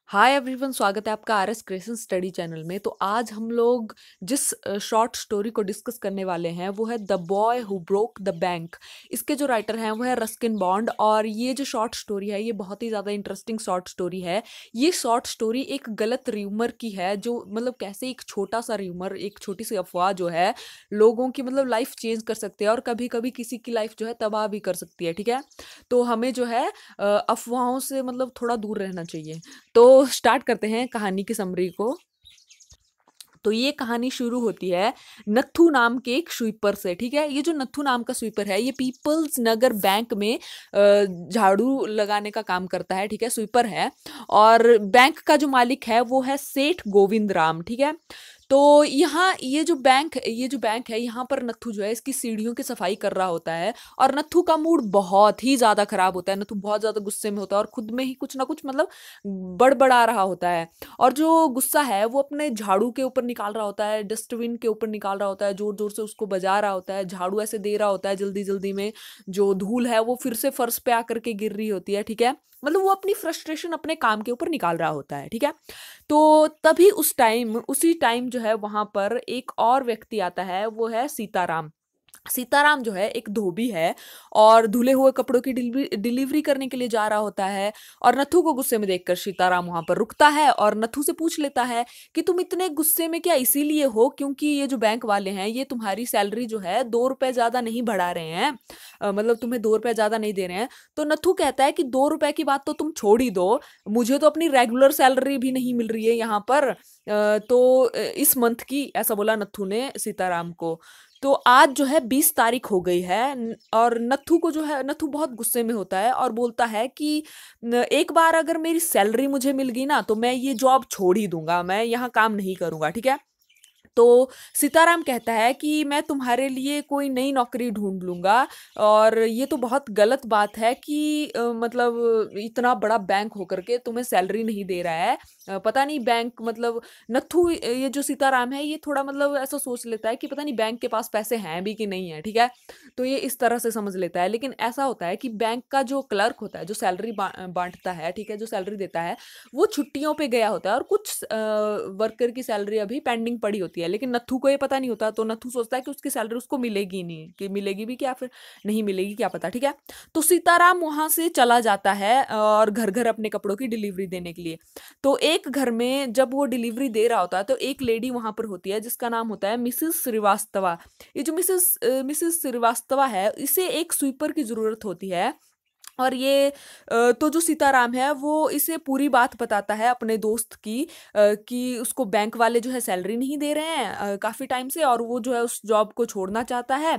Hi everyone, स्वागत है आपका आरएस क्रिएशन स्टडी चैनल में। तो आज हम लोग जिस शॉर्ट स्टोरी को डिस्कस करने वाले हैं वो है the boy who broke the bank. इसके जो राइटर हैं वो है रस्किन बॉन्ड। और ये जो शॉर्ट स्टोरी है ये बहुत ही ज़्यादा इंटरेस्टिंग शॉर्ट स्टोरी है। ये शॉर्ट स्टोरी एक गलत र्यूमर की है, जो मतलब कैसे एक छोटा सा र्यूमर, एक छोटी सी अफवाह जो है लोगों की मतलब लाइफ चेंज कर सकते हैं और कभी कभी किसी की लाइफ जो है तबाह भी कर सकती है। ठीक है, तो हमें जो है अफवाहों से मतलब थोड़ा दूर रहना चाहिए। तो स्टार्ट करते हैं कहानी की समरी को। तो ये कहानी शुरू होती है नत्थू नाम के एक स्वीपर से। ठीक है, ये जो नत्थू नाम का स्वीपर है ये पीपल्स नगर बैंक में झाड़ू लगाने का काम करता है। ठीक है, स्वीपर है। और बैंक का जो मालिक है वो है सेठ गोविंद राम। ठीक है, तो यहाँ ये जो बैंक है यहाँ पर नत्थू जो है इसकी सीढ़ियों की सफाई कर रहा होता है। और नत्थू का मूड बहुत ही ज्यादा खराब होता है। नत्थू बहुत ज्यादा गुस्से में होता है और खुद में ही कुछ ना कुछ मतलब बड़बड़ा रहा होता है। और जो गुस्सा है वो अपने झाड़ू के ऊपर निकाल रहा होता है, डस्टबिन के ऊपर निकाल रहा होता है, जोर जोर से उसको बजा रहा होता है, झाड़ू ऐसे दे रहा होता है जल्दी जल्दी में। जो धूल है वो फिर से फर्श पे आकर के गिर रही होती है। ठीक है, मतलब वो अपनी फ्रस्ट्रेशन अपने काम के ऊपर निकाल रहा होता है। ठीक है, तो तभी उसी टाइम जो है वहां पर एक और व्यक्ति आता है, वो है सीताराम। सीताराम जो है एक धोबी है और धुले हुए कपड़ों की डिलीवरी करने के लिए जा रहा होता है। और नथु को गुस्से में देखकर सीताराम वहां पर रुकता है और नथु से पूछ लेता है कि तुम इतने गुस्से में क्या इसीलिए हो क्योंकि ये जो बैंक वाले हैं ये तुम्हारी सैलरी जो है 2 रुपए ज्यादा नहीं बढ़ा रहे हैं। मतलब तुम्हें 2 रुपए ज्यादा नहीं दे रहे हैं। तो नथु कहता है कि 2 रुपए की बात तो तुम छोड़ ही दो, मुझे तो अपनी रेगुलर सैलरी भी नहीं मिल रही है यहाँ पर। इस मंथ की, ऐसा बोला नथु ने सीताराम को। तो आज जो है 20 तारीख हो गई है और नथु को जो है, नथु बहुत गुस्से में होता है और बोलता है कि एक बार अगर मेरी सैलरी मुझे मिल गई ना तो मैं ये जॉब छोड़ ही दूंगा, मैं यहाँ काम नहीं करूंगा। ठीक है, तो सीताराम कहता है कि मैं तुम्हारे लिए कोई नई नौकरी ढूंढ लूंगा। और ये तो बहुत गलत बात है कि मतलब इतना बड़ा बैंक होकर के तुम्हें सैलरी नहीं दे रहा है। पता नहीं बैंक मतलब नथु, ये जो सीताराम है ये थोड़ा मतलब ऐसा सोच लेता है कि पता नहीं बैंक के पास पैसे हैं भी कि नहीं है। ठीक है, तो ये इस तरह से समझ लेता है। लेकिन ऐसा होता है कि बैंक का जो क्लर्क होता है, जो सैलरी बांटता है, ठीक है, जो सैलरी देता है, वो छुट्टियों पे गया होता है और कुछ वर्कर की सैलरी अभी पेंडिंग पड़ी होती है। लेकिन नथु को ये पता नहीं होता, तो नथु सोचता है कि उसकी सैलरी उसको मिलेगी नहीं, कि मिलेगी भी क्या फिर नहीं मिलेगी क्या पता। ठीक है, तो सीताराम वहां से चला जाता है और घर घर अपने कपड़ों की डिलीवरी देने के लिए। तो एक घर में जब वो डिलीवरी दे रहा होता है तो एक लेडी वहां पर होती है जिसका नाम होता है मिसेस श्रीवास्तवा। ये जो मिसेस श्रीवास्तवा है इसे एक स्वीपर की जरूरत होती है। और ये तो जो सीताराम है वो इसे पूरी बात बताता है अपने दोस्त की, कि उसको बैंक वाले जो है सैलरी नहीं दे रहे हैं काफ़ी टाइम से, और वो जो है उस जॉब को छोड़ना चाहता है।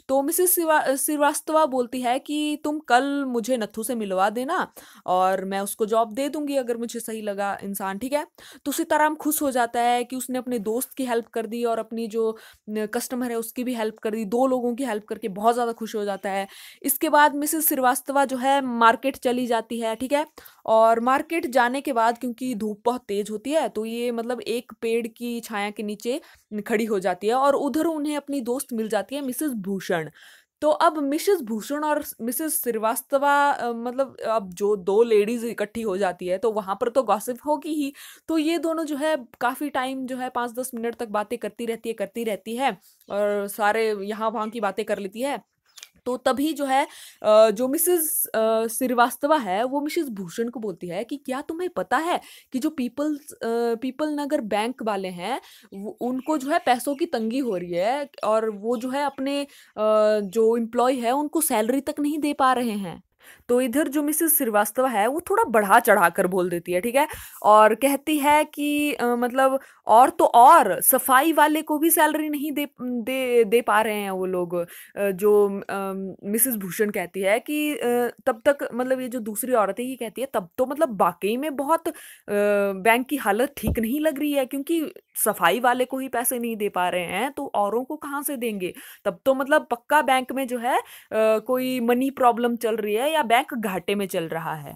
तो मिसेस श्रीवास्तवा बोलती है कि तुम कल मुझे नथु से मिलवा देना और मैं उसको जॉब दे दूंगी अगर मुझे सही लगा इंसान। ठीक है, तो सीताराम खुश हो जाता है कि उसने अपने दोस्त की हेल्प कर दी और अपनी जो कस्टमर है उसकी भी हेल्प कर दी। 2 लोगों की हेल्प करके बहुत ज़्यादा खुश हो जाता है। इसके बाद मिसेस श्रीवास्तवा जो है मार्केट चली जाती है। ठीक है, और मार्केट जाने के बाद क्योंकि धूप बहुत तेज होती है तो ये मतलब एक पेड़ की छाया के नीचे खड़ी हो जाती है और उधर उन्हें अपनी दोस्त मिल जाती है मिसेस भूषण। तो अब मिसेस भूषण और मिसेस श्रीवास्तवा मतलब अब जो 2 लेडीज इकट्ठी हो जाती है तो वहां पर तो गॉसिप होगी ही। तो ये दोनों जो है काफी टाइम जो है 5-10 मिनट तक बातें करती रहती है और सारे यहाँ वहाँ की बातें कर लेती है। तो तभी जो है जो मिसेस श्रीवास्तवा है वो मिसेस भूषण को बोलती है कि क्या तुम्हें पता है कि जो पीपल नगर बैंक वाले हैं उनको जो है पैसों की तंगी हो रही है और वो जो है अपने जो एम्प्लॉय है उनको सैलरी तक नहीं दे पा रहे हैं। तो इधर जो मिसेस श्रीवास्तव है वो थोड़ा बढ़ा चढ़ा कर बोल देती है। ठीक है, और कहती है कि मतलब और तो और सफाई वाले को भी सैलरी नहीं दे दे दे पा रहे हैं वो लोग। जो मिसेस भूषण कहती है कि तब तक मतलब ये जो दूसरी औरत है ये कहती है तब तो मतलब वाकई में बहुत बैंक की हालत ठीक नहीं लग रही है क्योंकि सफाई वाले को ही पैसे नहीं दे पा रहे हैं तो औरों को कहाँ से देंगे। तब तो मतलब पक्का बैंक में जो है कोई मनी प्रॉब्लम चल रही है या बैंक घाटे में चल रहा है।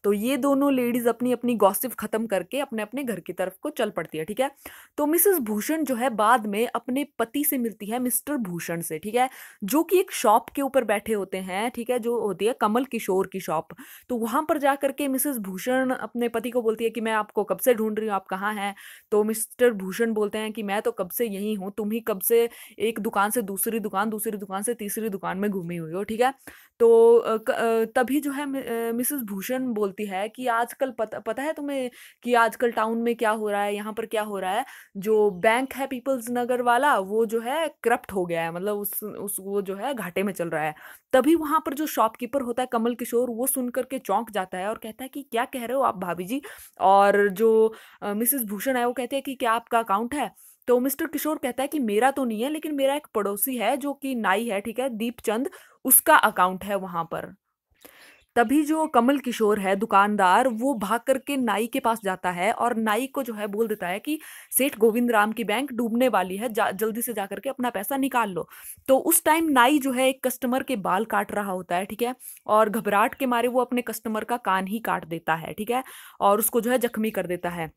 तो ये दोनों लेडीज अपनी अपनी गॉसिप खत्म करके अपने अपने घर की तरफ को चल पड़ती है, ठीक है। तो मिसेस भूषण जो है बाद में अपने पति से मिलती है, मिस्टर भूषण से, ठीक है, जो कि एक शॉप के ऊपर बैठे होते हैं, ठीक है, जो होती है कमल किशोर की शॉप। तो वहां पर जा करके मिसेस भूषण अपने पति को बोलती है कि मैं आपको कब से ढूंढ रही हूँ, आप कहाँ हैं। तो मिस्टर भूषण बोलते हैं कि मैं तो कब से यही हूँ, तुम ही कब से एक दुकान से दूसरी दुकान, दूसरी दुकान से तीसरी दुकान में घूमी हुई हो, ठीक है। तो तभी जो है मिसेस भूषण बोलती है कि आजकल पता है तुम्हें कि आजकल टाउन में क्या हो रहा है, यहाँ पर क्या हो रहा है। जो बैंक है पीपल्स नगर वाला, वो जो है करप्ट हो गया है, मतलब उस वो जो है घाटे में चल रहा है। तभी वहां पर जो शॉपकीपर होता है कमल किशोर, वो सुन करके चौंक जाता है और कहता है कि क्या कह रहे हो आप भाभी जी। और जो मिसेस भूषण है वो कहते हैं कि क्या आपका अकाउंट है। तो मिस्टर किशोर कहता है कि मेरा तो नहीं है, लेकिन मेरा एक पड़ोसी है जो कि नाई है, ठीक है, दीपचंद, उसका अकाउंट है वहां पर। तभी जो कमल किशोर है दुकानदार, वो भाग करके नाई के पास जाता है और नाई को जो है बोल देता है कि सेठ गोविंद राम की बैंक डूबने वाली है, जल्दी से जा करके अपना पैसा निकाल लो। तो उस टाइम नाई जो है एक कस्टमर के बाल काट रहा होता है, ठीक है, और घबराहट के मारे वो अपने कस्टमर का कान ही काट देता है, ठीक है, और उसको जो है जख्मी कर देता है।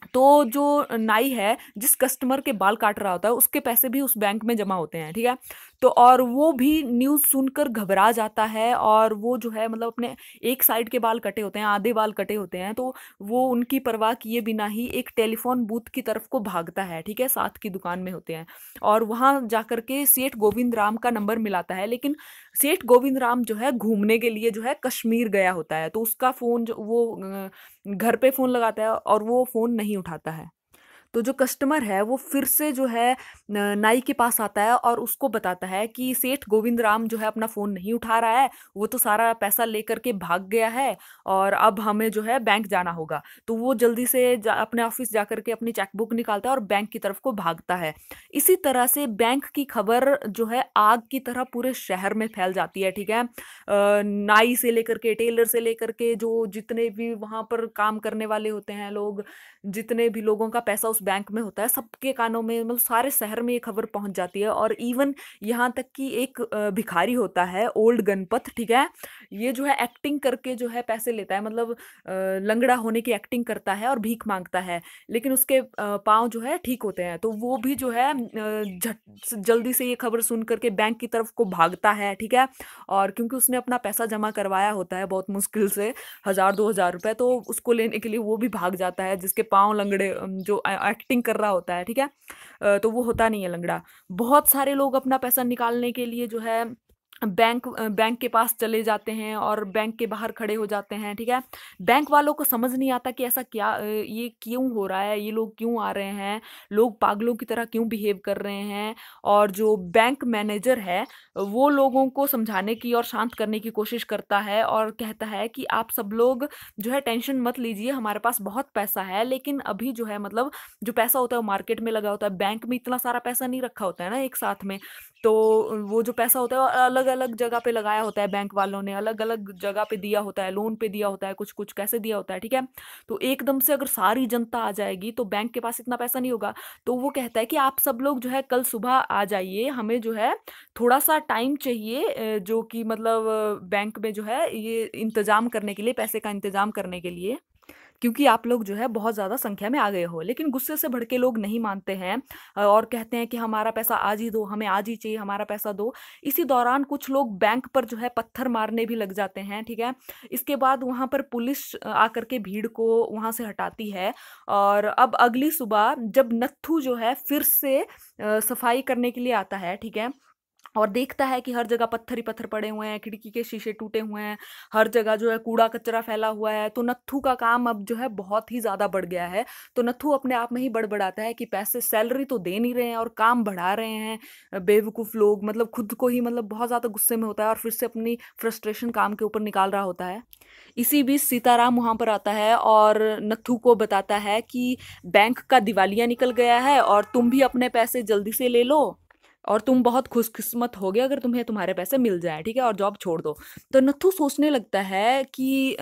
तो जो नाई है जिस कस्टमर के बाल काट रहा होता है, उसके पैसे भी उस बैंक में जमा होते हैं, ठीक है। तो और वो भी न्यूज़ सुनकर घबरा जाता है, और वो जो है मतलब अपने एक साइड के बाल कटे होते हैं, आधे बाल कटे होते हैं, तो वो उनकी परवाह किए बिना ही एक टेलीफोन बूथ की तरफ को भागता है, ठीक है, साथ की दुकान में होते हैं। और वहां जाकर के सेठ गोविंद राम का नंबर मिलाता है, लेकिन सेठ गोविंद राम जो है घूमने के लिए जो है कश्मीर गया होता है, तो उसका फोन जो वो घर पे फोन लगाता है और वो फोन नहीं उठाता है। तो जो कस्टमर है वो फिर से जो है नाई के पास आता है और उसको बताता है कि सेठ गोविंद राम जो है अपना फोन नहीं उठा रहा है, वो तो सारा पैसा लेकर के भाग गया है, और अब हमें जो है बैंक जाना होगा। तो वो जल्दी से अपने ऑफिस जा करके अपनी चेकबुक निकालता है और बैंक की तरफ को भागता है। इसी तरह से बैंक की खबर जो है आग की तरह पूरे शहर में फैल जाती है, ठीक है। नाई से लेकर के, टेलर से लेकर के, जो जितने भी वहां पर काम करने वाले होते हैं लोग, जितने भी लोगों का पैसा उस बैंक में होता है, सबके कानों में, मतलब सारे शहर में ये खबर पहुंच जाती है। और इवन यहाँ तक कि एक भिखारी होता है ओल्ड गणपत, ठीक है, ये जो है एक्टिंग करके जो है पैसे लेता है, मतलब लंगड़ा होने की एक्टिंग करता है और भीख मांगता है, लेकिन उसके पाँव जो है ठीक होते हैं। तो वो भी जो है झट जल्दी से ये खबर सुन करके बैंक की तरफ को भागता है, ठीक है। और क्योंकि उसने अपना पैसा जमा करवाया होता है बहुत मुश्किल से, 1000-2000 रुपए, तो उसको लेने के लिए वो भी भाग जाता है, जिसके पाँव लंगड़े जो एक्टिंग कर रहा होता है, ठीक है। तो वो होता नहीं है लंगड़ा। बहुत सारे लोग अपना पैसा निकालने के लिए जो है बैंक के पास चले जाते हैं और बैंक के बाहर खड़े हो जाते हैं, ठीक है। बैंक वालों को समझ नहीं आता कि ऐसा क्या, ये क्यों हो रहा है, ये लोग क्यों आ रहे हैं, लोग पागलों की तरह क्यों बिहेव कर रहे हैं। और जो बैंक मैनेजर है वो लोगों को समझाने की और शांत करने की कोशिश करता है और कहता है कि आप सब लोग जो है टेंशन मत लीजिए, हमारे पास बहुत पैसा है, लेकिन अभी जो है मतलब जो पैसा होता है वो मार्केट में लगा होता है, बैंक में इतना सारा पैसा नहीं रखा होता है ना एक साथ में। तो वो जो पैसा होता है अलग अलग जगह पे लगाया होता है, बैंक वालों ने अलग अलग जगह पे दिया होता है, लोन पे दिया होता है, कुछ कुछ कैसे दिया होता है, ठीक है। तो एकदम से अगर सारी जनता आ जाएगी तो बैंक के पास इतना पैसा नहीं होगा। तो वो कहता है कि आप सब लोग जो है कल सुबह आ जाइए, हमें जो है थोड़ा सा टाइम चाहिए, जो कि मतलब बैंक में जो है ये इंतजाम करने के लिए, पैसे का इंतजाम करने के लिए, क्योंकि आप लोग जो है बहुत ज़्यादा संख्या में आ गए हो। लेकिन गुस्से से भड़के लोग नहीं मानते हैं और कहते हैं कि हमारा पैसा आज ही दो, हमें आज ही चाहिए, हमारा पैसा दो। इसी दौरान कुछ लोग बैंक पर जो है पत्थर मारने भी लग जाते हैं, ठीक है। इसके बाद वहाँ पर पुलिस आकर के भीड़ को वहाँ से हटाती है। और अब अगली सुबह जब नत्थू जो है फिर से सफाई करने के लिए आता है, ठीक है, और देखता है कि हर जगह पत्थर ही पत्थर पड़े हुए हैं, खिड़की के शीशे टूटे हुए हैं, हर जगह जो है कूड़ा कचरा फैला हुआ है। तो नत्थू का काम अब जो है बहुत ही ज़्यादा बढ़ गया है। तो नत्थू अपने आप में ही बड़बड़ाता है कि पैसे सैलरी तो दे नहीं रहे हैं और काम बढ़ा रहे हैं बेवकूफ़ लोग, मतलब खुद को ही मतलब बहुत ज़्यादा गुस्से में होता है और फिर से अपनी फ्रस्ट्रेशन काम के ऊपर निकाल रहा होता है। इसी बीच सीताराम वहाँ पर आता है और नत्थू को बताता है कि बैंक का दिवालिया निकल गया है और तुम भी अपने पैसे जल्दी से ले लो। और तुम बहुत खुशकिस्मत होगे अगर तुम्हें तुम्हारे पैसे मिल जाए, ठीक है, और जॉब छोड़ दो। तो नथु सोचने लगता है कि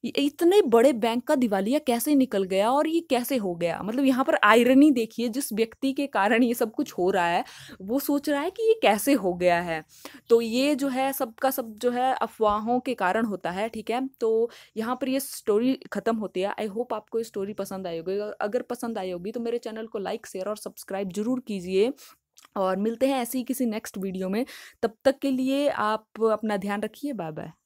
इतने बड़े बैंक का दिवालिया कैसे निकल गया और ये कैसे हो गया। मतलब यहाँ पर आयरनी देखिए, जिस व्यक्ति के कारण ये सब कुछ हो रहा है वो सोच रहा है कि ये कैसे हो गया है। तो ये जो है सबका सब जो है अफवाहों के कारण होता है, ठीक है। तो यहाँ पर ये स्टोरी खत्म होती है। आई होप आपको ये स्टोरी पसंद आई होगी। अगर पसंद आई होगी तो मेरे चैनल को लाइक शेयर और सब्सक्राइब जरूर कीजिए, और मिलते हैं ऐसे ही किसी नेक्स्ट वीडियो में। तब तक के लिए आप अपना ध्यान रखिए। Bye bye.